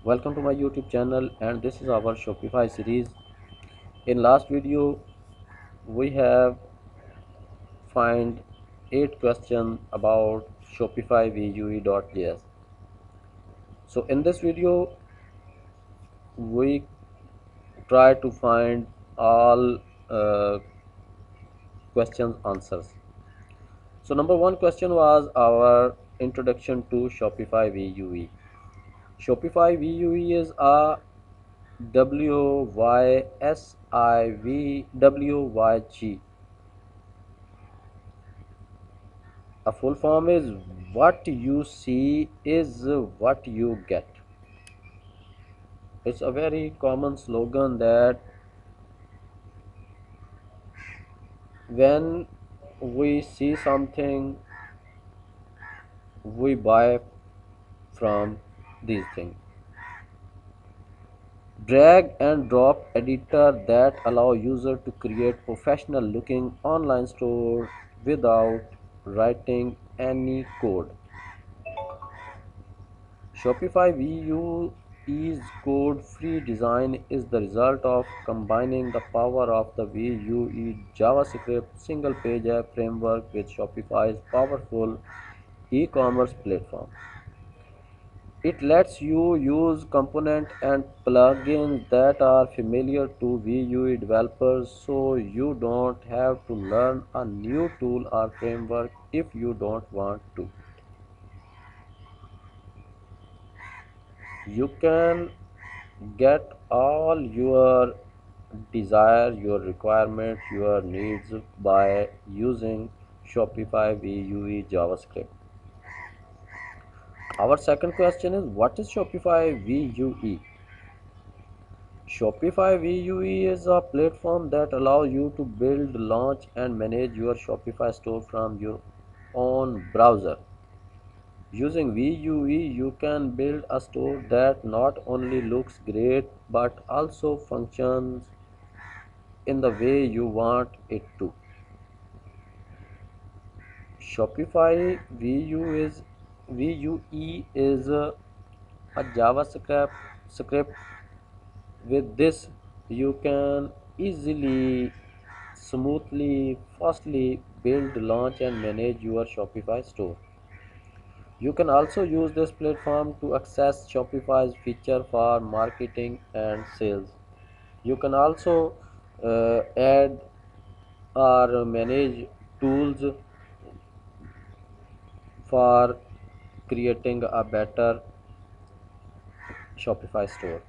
Welcome to my YouTube channel, and this is our Shopify series. In last video we have find 8 questions about Shopify Vue.js. So in this video we try to find all questions answers. So number one question was our introduction to Shopify Vue. Shopify Vue is a WYSIVWYG. A full form is what you see is what you get. It's a very common slogan that when we see something, we buy from these things. Drag and drop editor that allow user to create professional looking online store without writing any code. Shopify Vue's code-free design is the result of combining the power of the Vue JavaScript single-page app framework with Shopify's powerful e-commerce platform. It lets you use components and plugins that are familiar to Vue developers, so you don't have to learn a new tool or framework if you don't want to. You can get all your desire, your requirement, your needs by using Shopify Vue JavaScript. Our second question is, what is Shopify Vue? Shopify Vue is a platform that allows you to build, launch, and manage your Shopify store from your own browser. Using Vue, you can build a store that not only looks great but also functions in the way you want it to. Shopify Vue is a JavaScript script. With this, you can easily, smoothly, fastly build, launch, and manage your Shopify store. You can also use this platform to access Shopify's feature for marketing and sales. You can also add or manage tools for creating a better Shopify store.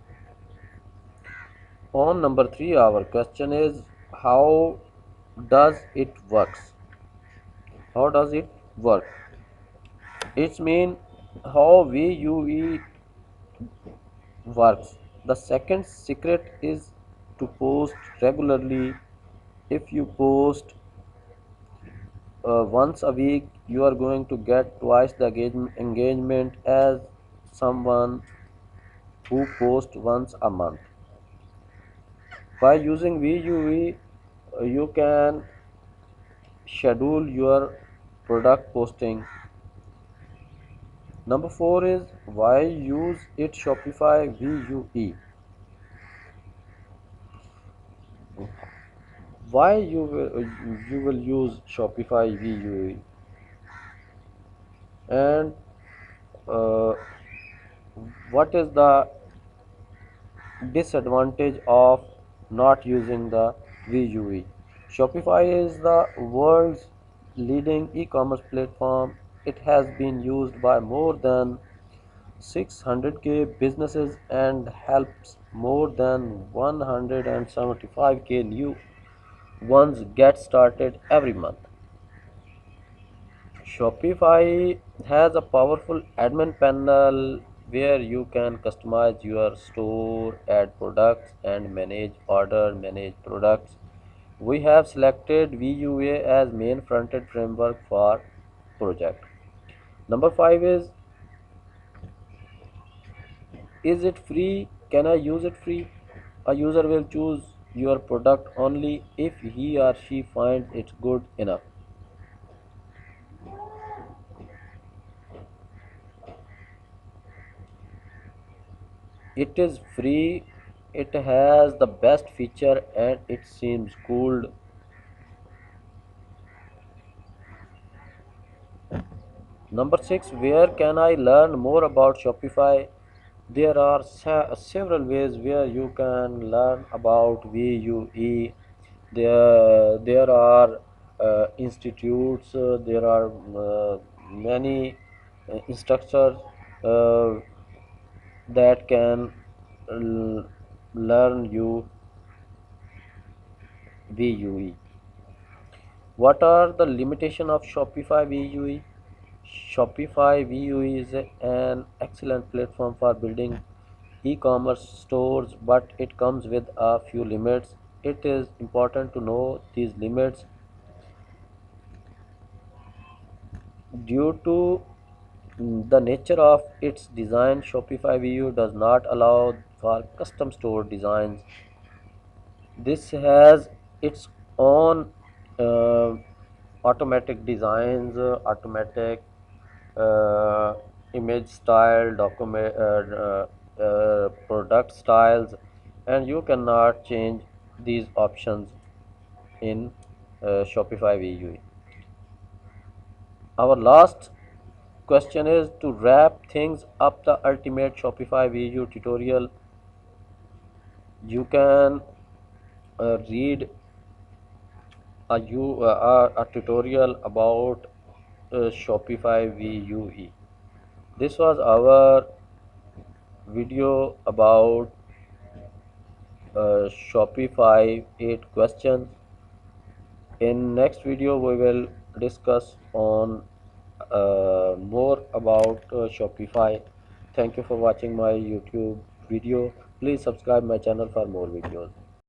On number 3, our question is, how does it works? How does it work? It's mean how VUE works. The second secret is to post regularly. If you post once a week, you are going to get twice the engagement as someone who posts once a month. By using VUE, you can schedule your product posting. Number 4 is, why use it Shopify VUE? Why you will use Shopify VUE, and uh, what is the disadvantage of not using the VUE? Shopify is the world's leading e-commerce platform. It has been used by more than 600k businesses and helps more than 175k new ones get started every month. Shopify has a powerful admin panel where you can customize your store, add products, and manage products. We have selected VUA as main front-end framework for project. Number 5 is it free? Can I use it free? A user will choose your product only if he or she finds it good enough. It is free, it has the best feature, and it seems cool. Number 6, where can I learn more about Shopify? There are several ways where you can learn about VUE. There are institutes, there are many instructors uh, that can learn you VUE. What are the limitation of Shopify VUE? Shopify VUE is an excellent platform for building e-commerce stores, but it comes with a few limits. It is important to know these limits due to the nature of its design. Shopify VUE does not allow for custom store designs. This has its own uh, automatic designs, automatic uh, image style, document, product styles, and you cannot change these options in Shopify VUE. Our last question is to wrap things up the ultimate Shopify VUE tutorial. You can read a tutorial about Shopify VUE. This was our video about Shopify 8 questions. In next video, we will discuss on more about Shopify. Thank you for watching my YouTube video. Please subscribe my channel for more videos.